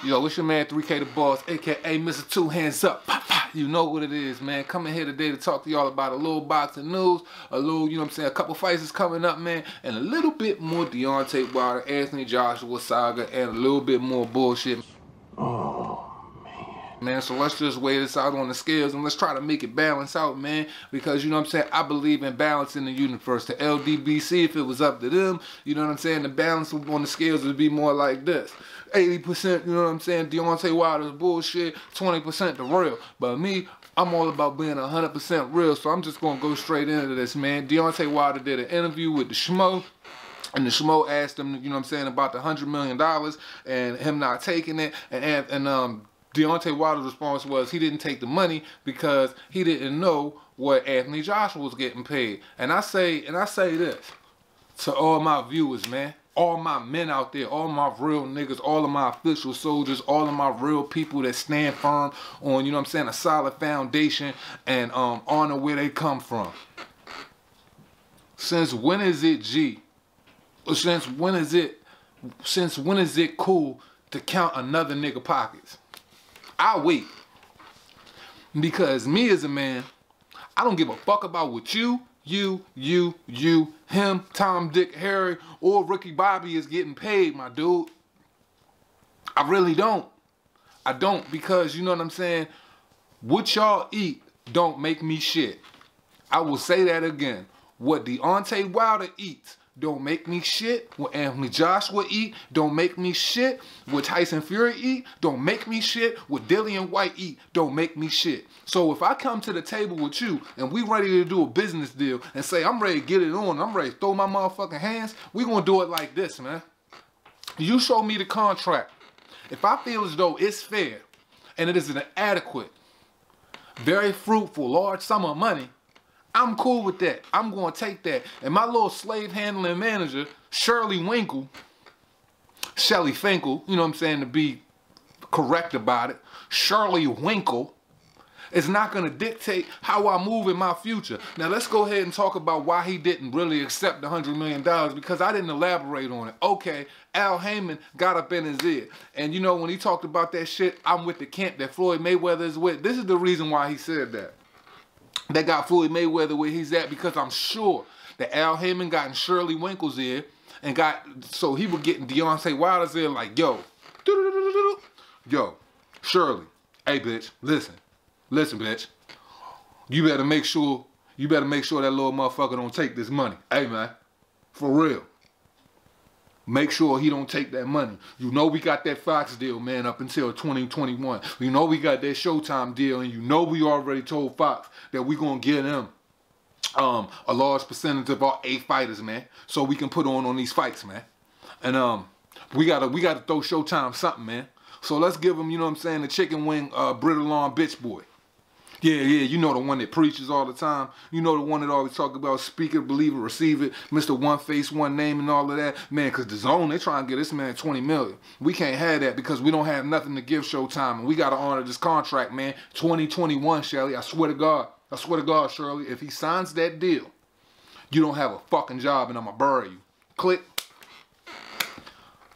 Yo, it's your man 3K the Boss, aka Mr. Two Hands Up. Fah Fah. You know what it is, man. Coming here today to talk to y'all about a little boxing news, a little, you know what I'm saying, a couple fights is coming up, man, and a little bit more Deontay Wilder, Anthony Joshua saga, and a little bit more bullshit. Oh, man, so let's just weigh this out on the scales and let's try to make it balance out, man, because, you know what I'm saying, I believe in balance in the universe. The LDBC, if it was up to them, you know what I'm saying, the balance on the scales would be more like this. 80%, you know what I'm saying, Deontay Wilder's bullshit, 20% the real. But me, I'm all about being 100% real, so I'm just going to go straight into this, man. Deontay Wilder did an interview with the Schmo, and the Schmo asked him, you know what I'm saying, about the $100 million and him not taking it, and Deontay Wilder's response was he didn't take the money because he didn't know what Anthony Joshua was getting paid. And I say this to all my viewers, man, all my men out there, all my real niggas, all of my official soldiers, all of my real people that stand firm on, you know what I'm saying, a solid foundation and honor where they come from. Since when is it since when is it cool to count another nigga pockets? I wait. Because me as a man, I don't give a fuck about what you, him, Tom, Dick, Harry, or Ricky Bobby is getting paid, my dude. I really don't. I don't, because, you know what I'm saying, what y'all eat don't make me shit. I will say that again. What Deontay Wilder eats don't make me shit. What Anthony Joshua eat don't make me shit. What Tyson Fury eat don't make me shit. What Dillian White eat don't make me shit. So if I come to the table with you and we ready to do a business deal and say I'm ready to get it on, I'm ready to throw my motherfucking hands, we gonna do it like this, man. You show me the contract. If I feel as though it's fair and it is an adequate, very fruitful, large sum of money, I'm cool with that. I'm going to take that. And my little slave handling manager, Shelly Finkel, you know what I'm saying, to be correct about it, Shelly Finkel, is not going to dictate how I move in my future. Now, let's go ahead and talk about why he didn't really accept the $100 million, because I didn't elaborate on it. Okay, Al Heyman got up in his ear. And, you know, when he talked about that shit, I'm with the camp that Floyd Mayweather is with. This is the reason why he said that. That got Floyd Mayweather where he's at, because I'm sure that Al Heyman got in Shelly Finkel's ear and so he was getting Deontay Wilder's ear like, yo, Shelly, hey bitch, listen, bitch, you better make sure that little motherfucker don't take this money. Hey man, for real. Make sure he don't take that money. You know we got that Fox deal, man, up until 2021. You know we got that Showtime deal, and you know we already told Fox that we gonna get them a large percentage of our 8 fighters, man, so we can put on these fights, man. And we gotta throw Showtime something, man. So let's give them, you know what I'm saying, the chicken wing brittle arm bitch boy. Yeah, you know the one that preaches all the time. You know the one that always talk about speak it, believe it, receive it, Mr. One Face, One Name and all of that. Man, because the Zone, they trying to get this man 20 million. We can't have that because we don't have nothing to give Showtime. And we got to honor this contract, man. 2021, Shelly. I swear to God, Shirley, if he signs that deal, you don't have a fucking job and I'm going to bury you. Click.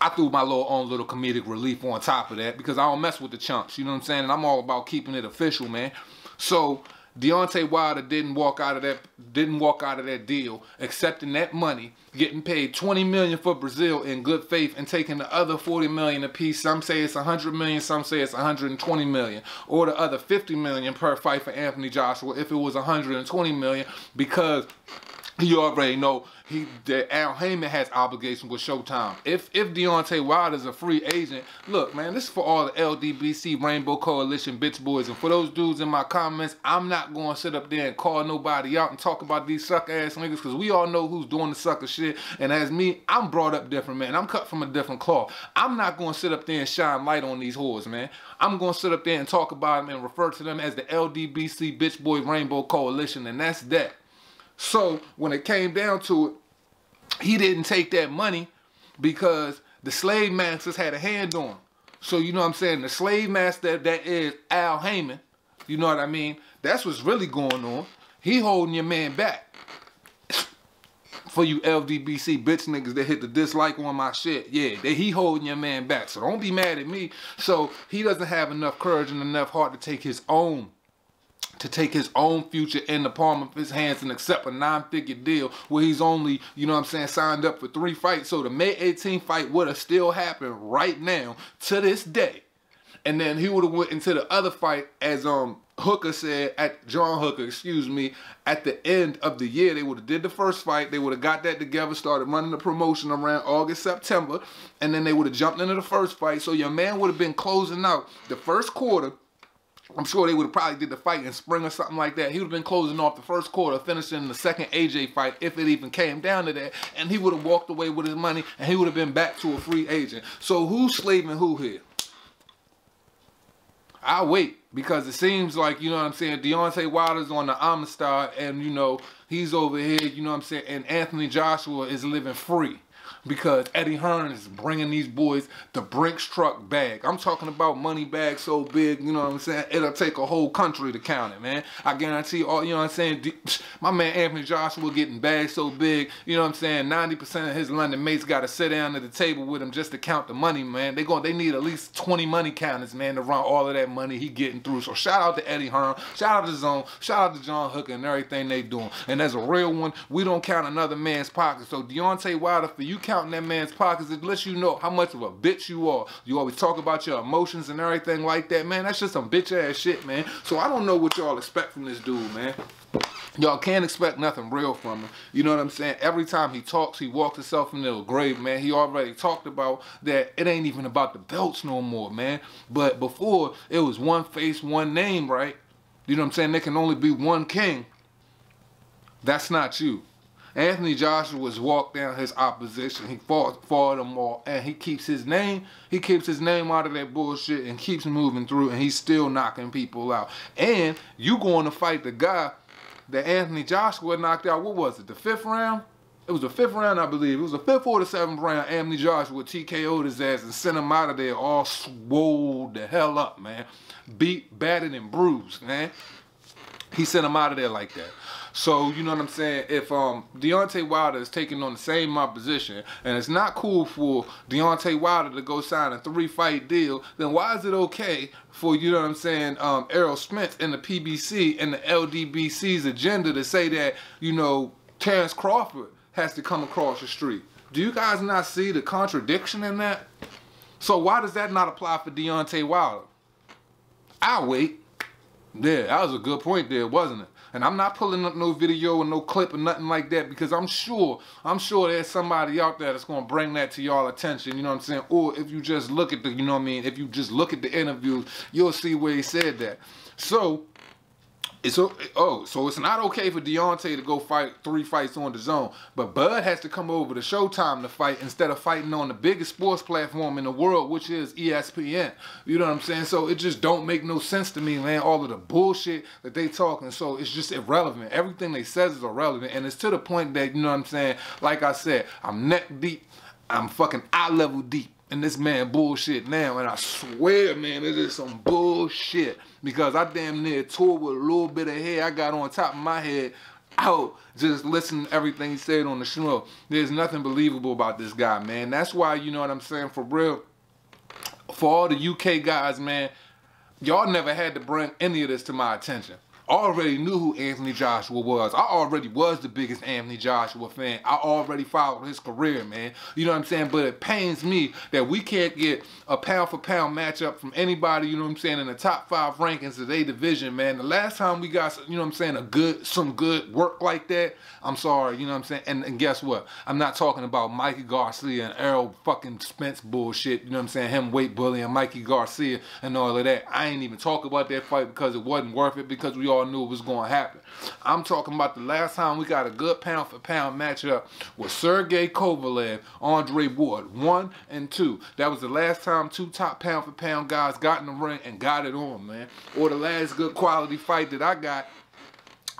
I threw my own little comedic relief on top of that because I don't mess with the chumps, you know what I'm saying? And I'm all about keeping it official, man. So Deontay Wilder didn't walk out of that deal, accepting that money, getting paid $20 million for Brazil in good faith, and taking the other $40 million a piece. Some say it's $100 million, some say it's $120 million, or the other $50 million per fight for Anthony Joshua if it was $120 million, because you already know that Al Heyman has obligations with Showtime. If Deontay Wilder is a free agent, look, man, this is for all the LDBC Rainbow Coalition bitch boys. And for those dudes in my comments, I'm not going to sit up there and call nobody out and talk about these sucker-ass niggas, because we all know who's doing the sucker shit. And as me, I'm brought up different, man. I'm cut from a different cloth. I'm not going to sit up there and shine light on these whores, man. I'm going to sit up there and talk about them and refer to them as the LDBC bitch boy Rainbow Coalition, and that's that. So when it came down to it, he didn't take that money because the slave masters had a hand on him. So, you know what I'm saying, the slave master that is Al Heyman, you know what I mean, that's what's really going on. He holding your man back. For you LDBC bitch niggas that hit the dislike on my shit, yeah, he holding your man back. So don't be mad at me. So he doesn't have enough courage and enough heart to take his own future in the palm of his hands and accept a 9-figure deal where he's only, you know what I'm saying, signed up for 3 fights. So the May 18th fight would have still happened right now to this day. And then he would have went into the other fight, as Hooker said, John Hooker, excuse me, at the end of the year. They would have did the first fight. They would have got that together, started running the promotion around August, September, and then they would have jumped into the first fight. So your man would have been closing out the first quarter. I'm sure they would have probably did the fight in spring or something like that. He would have been closing off the first quarter, finishing the second AJ fight, if it even came down to that. And he would have walked away with his money, and he would have been back to a free agent. So who's slaving who here? I'll wait, because it seems like, you know what I'm saying, Deontay Wilder's on the Amistad, and, you know, he's over here, you know what I'm saying, and Anthony Joshua is living free. Because Eddie Hearn is bringing these boys the Brinks truck bag. I'm talking about money bag so big, you know what I'm saying, it'll take a whole country to count it, man. I guarantee all, you know what I'm saying, my man Anthony Joshua getting bags so big, you know what I'm saying, 90% of his London mates got to sit down at the table with him just to count the money, man. They need at least 20 money counters, man, to run all of that money he getting through. So shout out to Eddie Hearn, shout out to Zone, shout out to John Hooker and everything they doing. And as a real one, we don't count another man's pockets. So Deontay Wilder, for you counting that man's pockets, it lets you know how much of a bitch you are. You always talk about your emotions and everything like that, man. That's just some bitch ass shit, man. So I don't know what y'all expect from this dude, man. Y'all can't expect nothing real from him. You know what I'm saying? Every time he talks, he walks himself into the grave, man. He already talked about that it ain't even about the belts no more, man. But before, it was one face, one name, right? You know what I'm saying? There can only be one king. That's not you. Anthony Joshua's walked down his opposition. He fought them all, and he keeps his name. He keeps his name out of that bullshit and keeps moving through, and he's still knocking people out. And you going to fight the guy that Anthony Joshua knocked out. What was it? The 5th round? It was the 5th round, I believe. It was the 5th or the 7th round. Anthony Joshua TKO'd his ass and sent him out of there all swole the hell up, man. Beat, battered, and bruised, man. He sent him out of there like that. So, you know what I'm saying, if Deontay Wilder is taking on the same opposition, and it's not cool for Deontay Wilder to go sign a 3-fight deal, then why is it okay for, you know what I'm saying, Errol Spence and the PBC and the LDBC's agenda to say that, you know, Terrence Crawford has to come across the street? Do you guys not see the contradiction in that? So why does that not apply for Deontay Wilder? I'll wait. Yeah, that was a good point there, wasn't it? And I'm not pulling up no video or no clip or nothing like that, because I'm sure there's somebody out there that's going to bring that to y'all attention, you know what I'm saying? Or if you just look at the, you know what I mean, if you just look at the interviews, you'll see where he said that. So so it's not okay for Deontay to go fight 3 fights on the Zone, but Bud has to come over to Showtime to fight instead of fighting on the biggest sports platform in the world, which is ESPN. You know what I'm saying? So it just don't make no sense to me, man, all of the bullshit that they talking. So it's just irrelevant. Everything they says is irrelevant, and it's to the point that, you know what I'm saying, like I said, I'm neck deep, I'm fucking eye level deep in this man bullshit now, and I swear, man, it is some bullshit, because I damn near tore with a little bit of hair I got on top of my head out just listening to everything he said on the show. There's nothing believable about this guy, man. That's why, you know what I'm saying, for real, for all the UK guys, man, y'all never had to bring any of this to my attention. I already knew who Anthony Joshua was. I already was the biggest Anthony Joshua fan. I already followed his career, man. You know what I'm saying? But it pains me that we can't get a pound-for-pound matchup from anybody, you know what I'm saying, in the top 5 rankings of their division, man. The last time we got, you know what I'm saying, some good work like that, I'm sorry, you know what I'm saying? And guess what? I'm not talking about Mikey Garcia and Errol fucking Spence bullshit, you know what I'm saying? Him weight bullying Mikey Garcia and all of that. I ain't even talk about that fight because it wasn't worth it, because we all knew it was going to happen. I'm talking about the last time we got a good pound-for-pound matchup with Sergey Kovalev, Andre Ward, 1 and 2. That was the last time 2 top pound-for-pound guys got in the ring and got it on, man. Or the last good quality fight that I got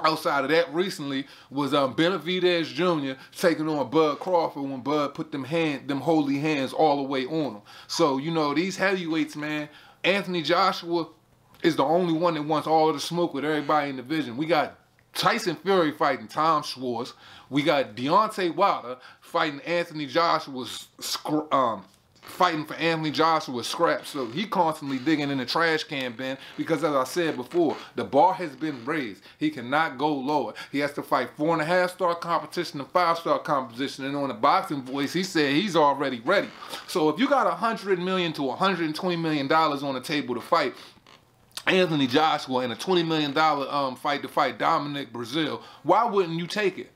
outside of that recently was Benavidez Jr. taking on Bud Crawford when Bud put them holy hands all the way on him. So, you know, these heavyweights, man, Anthony Joshua is the only one that wants all of the smoke with everybody in the division. We got Tyson Fury fighting Tom Schwartz. We got Deontay Wilder fighting Anthony Joshua's fighting for Anthony Joshua's scraps. So he constantly digging in the trash can bin because, as I said before, the bar has been raised. He cannot go lower. He has to fight 4.5-star competition and 5-star competition. And on the Boxing Voice, he said he's already ready. So if you got $100 million to $120 million on the table to fight Anthony Joshua and a $20 million fight to fight Dominic Brazil, why wouldn't you take it?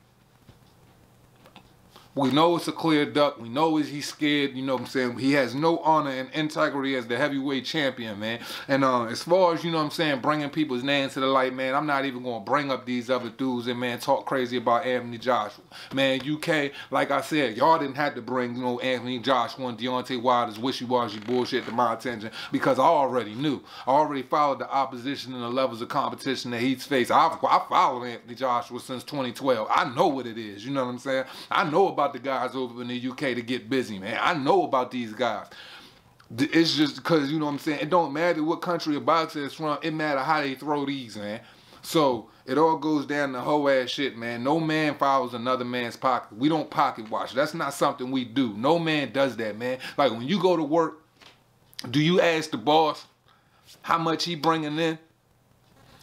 We know it's a clear duck. We know he's scared. You know what I'm saying? He has no honor and integrity as the heavyweight champion, man. And as far as, you know what I'm saying, bringing people's names to the light, man, I'm not even going to bring up these other dudes and, man, talk crazy about Anthony Joshua. Man, UK, like I said, y'all didn't have to bring, you know, Anthony Joshua and Deontay Wilder's wishy-washy bullshit to my attention because I already knew. I already followed the opposition and the levels of competition that he's faced. I followed Anthony Joshua since 2012. I know what it is. You know what I'm saying? I know about the guys over in the UK to get busy, man. I know about these guys. It's just because, you know what I'm saying, it don't matter what country a boxer is from, it matter how they throw these, man. So it all goes down to hoe ass shit, man. No man follows another man's pocket. We don't pocket watch. That's not something we do. No man does that, man. Like when you go to work, do you ask the boss how much he bringing in?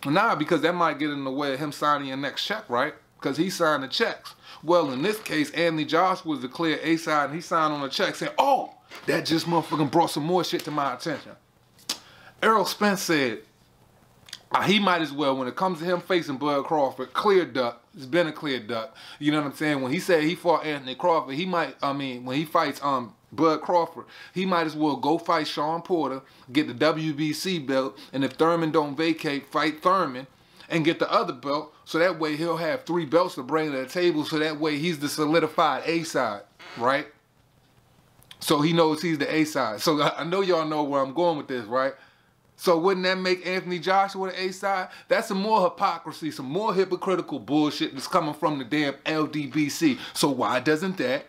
Nah, because that might get in the way of him signing your next check, right? Because he signed the checks. Well, in this case, Anthony Joshua was the clear A-side, and he signed on a check saying, oh, that just motherfucking brought some more shit to my attention. Errol Spence said he might as well, when it comes to him facing Bud Crawford, clear duck. It's been a clear duck. You know what I'm saying? When he said he fought Anthony Crawford, he might, when he fights Bud Crawford, he might as well go fight Sean Porter, get the WBC belt, and if Thurman don't vacate, fight Thurman, and get the other belt, so that way he'll have 3 belts to bring to the table, so that way he's the solidified A-side, right? So he knows he's the A-side. So I know y'all know where I'm going with this, right? So wouldn't that make Anthony Joshua the A-side? That's some more hypocrisy, some more hypocritical bullshit that's coming from the damn LDBC. So why doesn't that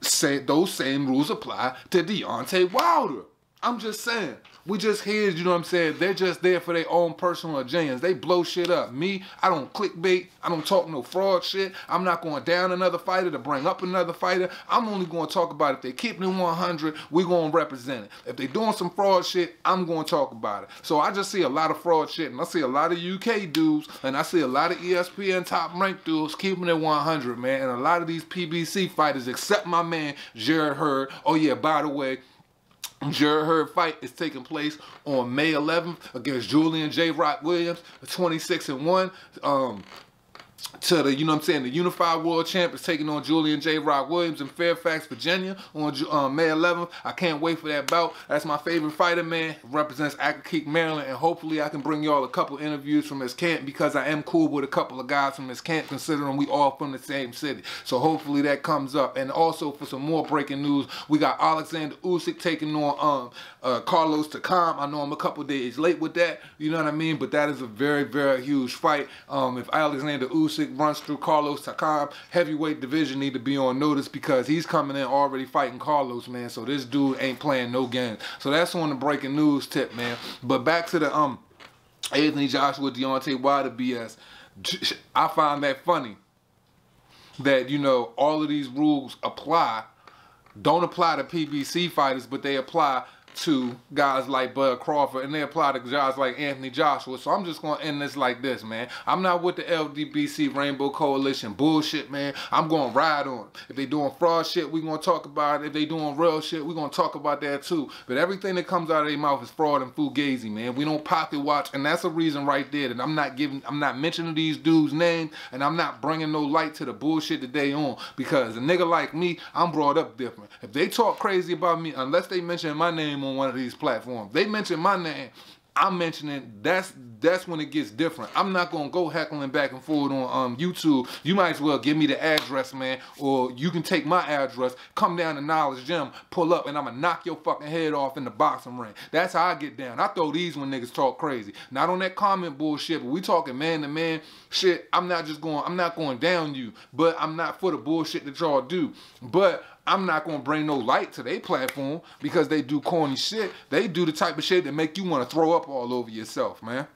say those same rules apply to Deontay Wilder? I'm just saying. We just here, you know what I'm saying? They're just there for their own personal agendas. They blow shit up. Me, I don't clickbait. I don't talk no fraud shit. I'm not going down another fighter to bring up another fighter. I'm only going to talk about if they keep it 100, we're going to represent it. If they doing some fraud shit, I'm going to talk about it. So I just see a lot of fraud shit, and I see a lot of UK dudes, and I see a lot of ESPN top-ranked dudes keeping it 100, man. And a lot of these PBC fighters, except my man, Jared Hurd. Oh, yeah, by the way, Jared Hurd fight is taking place on May 11th against Julian J. Rock Williams, 26-1. To the, you know what I'm saying, the Unified World Champ is taking on Julian J. Rock Williams in Fairfax, Virginia on May 11th. I can't wait for that bout. That's my favorite fighter, man. Represents Accokeek, Maryland, and hopefully I can bring y'all a couple interviews from his camp because I am cool with a couple of guys from his camp considering we all from the same city. So hopefully that comes up. And also for some more breaking news, we got Alexander Usyk taking on Carlos Takam. I know I'm a couple days late with that, you know what I mean? But that is a very, very huge fight. If Alexander Usyk runs through Carlos Takam, heavyweight division need to be on notice because he's coming in already fighting Carlos, man. So this dude ain't playing no games. So that's on the breaking news tip, man. But back to the Anthony Joshua, Deontay Wilder BS. I find that funny that, you know, all of these rules don't apply to PBC fighters, but they apply to guys like Bud Crawford, and they apply to guys like Anthony Joshua. So I'm just going to end this like this, man. I'm not with the LDBC Rainbow Coalition bullshit, man. I'm going to ride on it. If they doing fraud shit, we going to talk about it. If they doing real shit, we going to talk about that too. But everything that comes out of their mouth is fraud and fugazi, man. We don't pocket watch, and that's a reason right there that I'm not mentioning these dudes' names, and I'm not bringing no light to the bullshit that they on, because a nigga like me, I'm brought up different. If they talk crazy about me, unless they mention my name on one of these platforms, they mention my name, I'm mentioning, that's when it gets different. I'm not gonna go heckling back and forth on YouTube. You might as well give me the address, man, or you can take my address, come down to Knowledge Gym, pull up, and I'm gonna knock your fucking head off in the boxing ring. That's how I get down. I throw these when niggas talk crazy. Not on that comment bullshit, but we talking man to man shit. I'm not going down you, but I'm not for the bullshit that y'all do. But I'm not going to bring no light to their platform because they do corny shit. They do the type of shit that make you want to throw up all over yourself, man.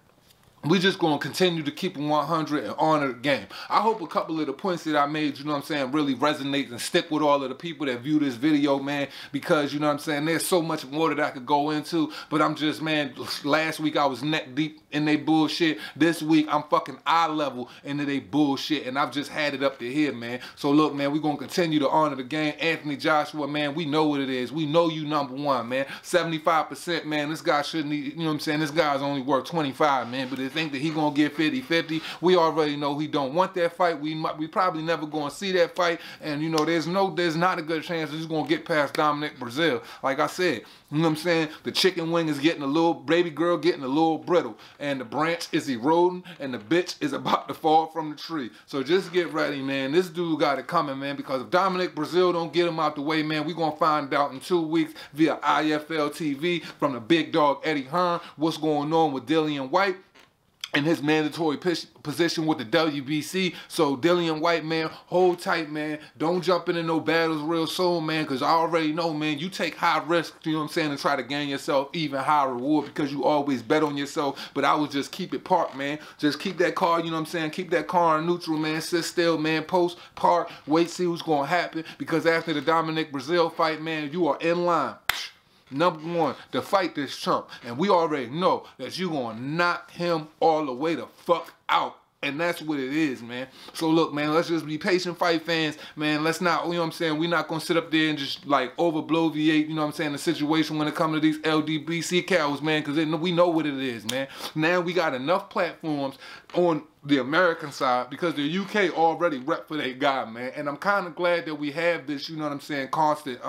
we just going to continue to keep them 100 and honor the game. I hope a couple of the points that I made, you know what I'm saying, really resonate and stick with all of the people that view this video, man, because, you know what I'm saying, there's so much more that I could go into, but I'm just, man, last week I was neck deep in they bullshit. This week I'm fucking eye level into they bullshit, and I've just had it up to here, man. So look, man, we're going to continue to honor the game. Anthony Joshua, man, we know what it is. We know you #1, man. 75%, man. This guy shouldn't, you know what I'm saying, this guy's only worth 25, man, but they think that he gonna get 50-50. We already know he don't want that fight. We probably never gonna see that fight, and you know there's not a good chance that he's gonna get past Dominic Brazil. Like I said, you know what I'm saying, the chicken wing is getting a little, baby girl getting a little brittle, and the branch is eroding, and the bitch is about to fall from the tree. So just get ready, man. This dude got it coming, man, because if Dominic Brazil don't get him out the way, man, we gonna find out in 2 weeks via IFL TV from the big dog Eddie Hearn what's going on with Dillian White in his mandatory position with the WBC. So Dillian White, man, hold tight, man. Don't jump into no battles real soon, man, because I already know, man, you take high risk, you know what I'm saying, and try to gain yourself even higher reward because you always bet on yourself. But I would just keep it parked, man. Just keep that car, you know what I'm saying, keep that car in neutral, man. Sit still, man. Post, park, wait, see what's going to happen, because after the Dominic Brazil fight, man, you are in line. #1 to fight this chump, and we already know that you gonna knock him all the way the fuck out, and that's what it is, man. So look, man, let's just be patient fight fans, man. Let's not, you know what I'm saying, we're not gonna sit up there and just like overbloviate, you know what I'm saying, the situation when it comes to these LDBC cows, man, because we know what it is, man. Now we got enough platforms on the American side because the UK already rep for their guy, man, and I'm kind of glad that we have this, you know what I'm saying, constant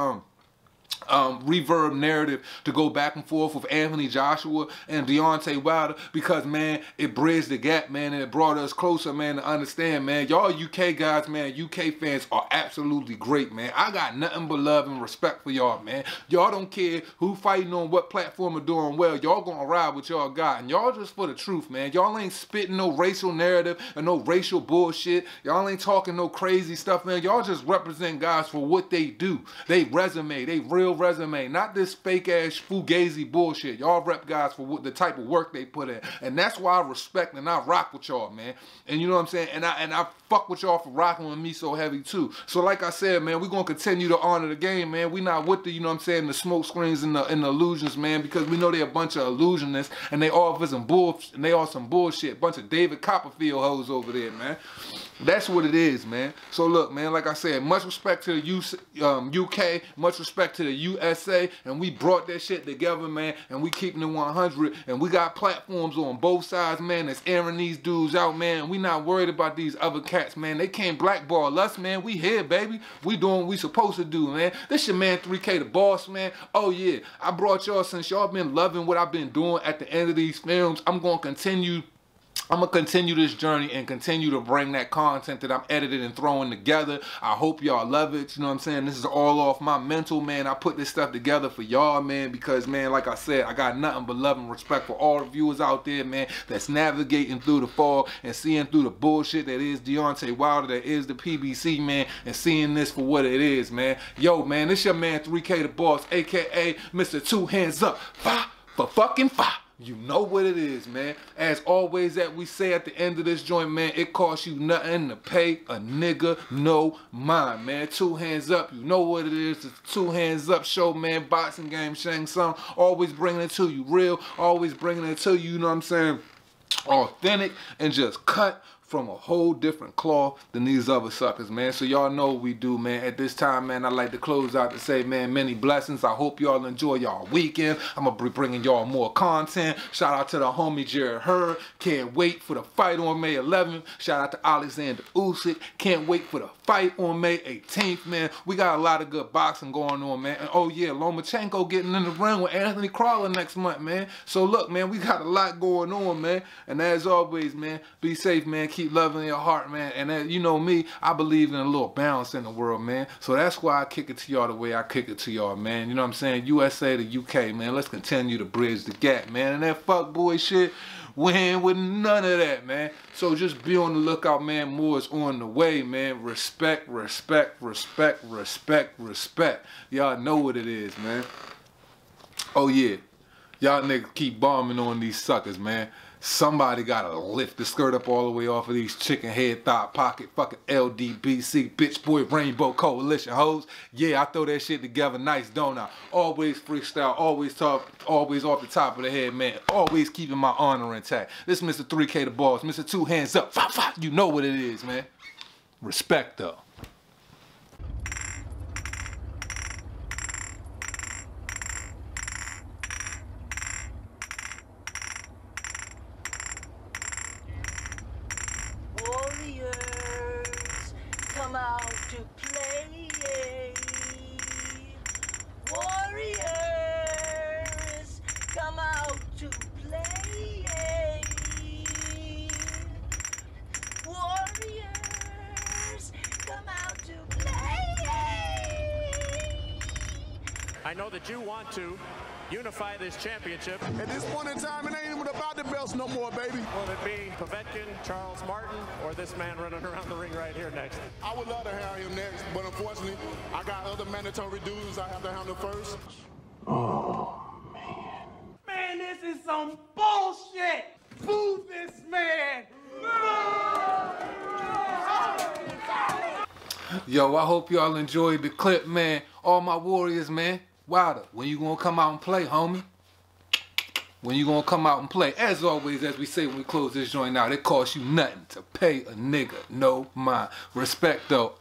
reverb narrative to go back and forth with Anthony Joshua and Deontay Wilder, because, man, it bridged the gap, man, and it brought us closer, man, to understand, man. Y'all UK guys, man, UK fans are absolutely great, man. I got nothing but love and respect for y'all, man. Y'all don't care who fighting on what platform are doing well. Y'all gonna ride with y'all got, and y'all just for the truth, man. Y'all ain't spitting no racial narrative and no racial bullshit. Y'all ain't talking no crazy stuff, man. Y'all just represent guys for what they do. They resume, they real resume, not this fake ass fugazi bullshit. Y'all rep guys for what the type of work they put in, and that's why I respect and I rock with y'all, man. And you know what I'm saying, and I fuck with y'all for rocking with me so heavy too. So like I said, man, we gonna continue to honor the game, man. We not with the, you know what I'm saying, the smoke screens and the illusions, man, because we know they a bunch of illusionists and they all some bullshit, and they all some bullshit, bunch of David Copperfield hoes over there, man. That's what it is, man. So look, man, like I said, much respect to the UK, much respect to the USA, and we brought that shit together, man, and we keeping it 100, and we got platforms on both sides, man, that's airing these dudes out, man, and we not worried about these other cats, man. They can't blackball us, man. We here, baby. We doing what we supposed to do, man. This your man 3K the boss, man. Oh yeah, I brought y'all since y'all been loving what I've been doing at the end of these films. I'm gonna continue this journey and continue to bring that content that I'm editing and throwing together. I hope y'all love it. You know what I'm saying? This is all off my mental, man. I put this stuff together for y'all, man, because, man, like I said, I got nothing but love and respect for all the viewers out there, man, that's navigating through the fog and seeing through the bullshit that is Deontay Wilder, that is the PBC, man, and seeing this for what it is, man. Yo, man, this your man 3K the boss, aka Mr. Two Hands Up, Fah for fucking Fah. You know what it is, man. As always, that we say at the end of this joint, man, it costs you nothing to pay a nigga no mind, man. 2 hands up. You know what it is. It's a 2 hands up show, man. Boxing game, Shang Tsung. Always bringing it to you real. Always bringing it to you, you know what I'm saying, authentic and just cut from a whole different cloth than these other suckers, man. So y'all know what we do, man. At this time, man, I like to close out to say, man, many blessings. I hope y'all enjoy y'all weekend. I'm gonna be bringing y'all more content. Shout out to the homie Jared Hurd. Can't wait for the fight on May 11th. Shout out to Alexander Usyk. Can't wait for the fight on May 18th, man. We got a lot of good boxing going on, man. And oh yeah, Lomachenko getting in the ring with Anthony Crawler next month, man. So look, man, we got a lot going on, man. And as always, man, be safe, man. Keep loving your heart, man. And you know me, I believe in a little balance in the world, man. So that's why I kick it to y'all the way I kick it to y'all, man. You know what I'm saying? USA to UK, man. Let's continue to bridge the gap, man. And that fuckboy shit, we ain't with none of that, man. So just be on the lookout, man. More is on the way, man. Respect, respect, respect, respect, respect. Y'all know what it is, man. Oh yeah. Y'all niggas keep bombing on these suckers, man. Somebody gotta lift the skirt up all the way off of these chicken head thigh pocket fucking LDBC bitch boy rainbow coalition hoes. Yeah, I throw that shit together nice, don't I? Always freestyle, always talk, always off the top of the head, man. Always keeping my honor intact. This is Mr. 3K the boss, Mr. Two Hands Up. Fah Fah, you know what it is, man. Respect though. Warriors, come out to play. Warriors, come out to play. Warriors, come out to play. I know that you want to unify this championship. At this point in time, it ain't even about the belts no more, baby. Will it be Povetkin, Charles Martin, or this man running around the ring right here next? I would love to have him next, but unfortunately, I got other mandatory duties I have to handle first. Oh, man. Man, this is some bullshit! Boo this man! Yo, I hope y'all enjoyed the clip, man. All my warriors, man. Wilder, when you gonna come out and play, homie? When you gonna come out and play? As always, as we say when we close this joint out, it costs you nothing to pay a nigga no mind. Respect though.